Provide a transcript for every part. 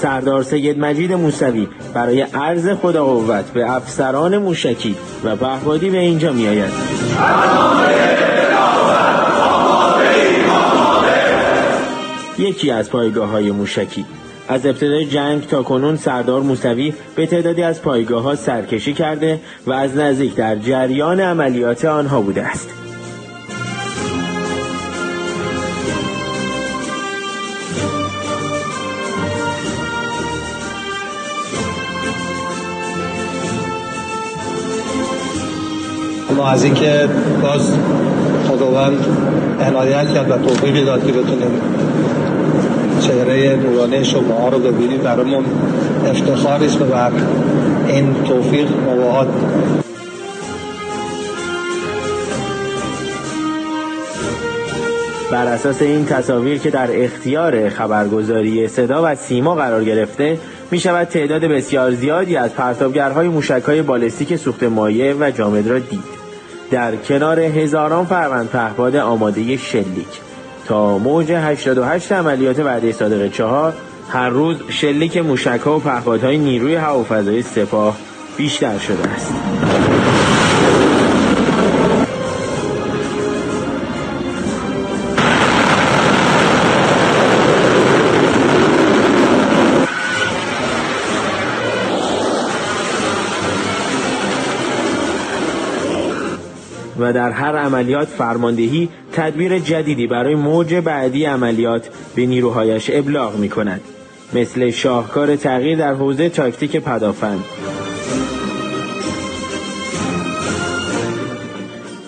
سردار سید مجید موسوی برای عرض خداقوت به افسران موشکی و پهپادی به اینجا می آید. یکی از پایگاه‌های موشکی. از ابتدای جنگ تا کنون سردار موسوی به تعدادی از پایگاه‌ها سرکشی کرده و از نزدیک در جریان عملیات آنها بوده است. ما از اینکه باز خداوند عنایت کرد و توفیقی داد که بتونیم چهره نورانی شما رو ببینیم، برامون افتخاری است و بر این توفیق مباهات. بر اساس این تصاویر که در اختیار خبرگزاری صدا و سیما قرار گرفته، می شود تعداد بسیار زیادی از پرتابگرهای موشک‌های بالستیک سوخت مایع و جامد را دید. در کنار هزاران فروند پهپاد آماده شلیک. تا موج 88 عملیات وعده صادق 4 هر روز شلیک موشک‌ها و پهپادهای نیروی هوافضای سپاه بیشتر شده است. و در هر عملیات فرماندهی تدبیر جدیدی برای موج بعدی عملیات به نیروهایش ابلاغ می کند. مثل شاهکار تغییر در حوزه تاکتیک پدافند،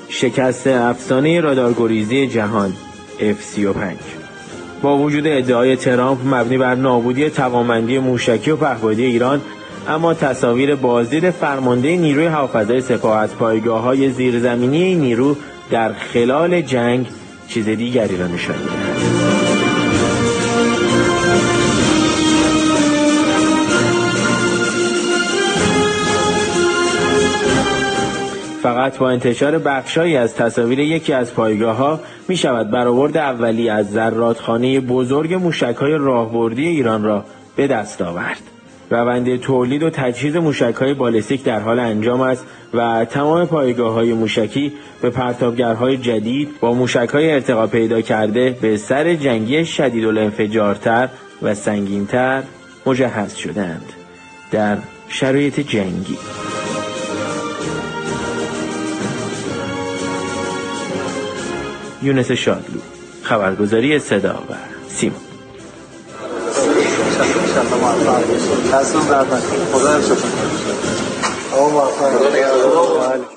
شکست افسانه رادارگریزی جهان F-35. با وجود ادعای ترامپ مبنی بر نابودی توانمندی موشکی و پهپادی ایران، اما تصاویر بازدید فرمانده نیروی هوافضای سپاه از پایگاه‌های زیرزمینی این نیرو در خلال جنگ چیز دیگری را نشان می‌دهد. فقط با انتشار بخشایی از تصاویر یکی از پایگاه‌ها می شود برآورد اولیه از ذراتخانه بزرگ موشک‌های راهبردی ایران را به دست آورد. روند تولید و تجهیز موشک‌های بالستیک در حال انجام است و تمام پایگاه‌های موشکی به پرتابگرهای جدید با موشک‌های ارتقا پیدا کرده به سر جنگی شدیدالانفجارتر و سنگین‌تر مجهز شدند. در شرایط جنگی یونس شادلو، خبرگزاری صدا و سیما. خدا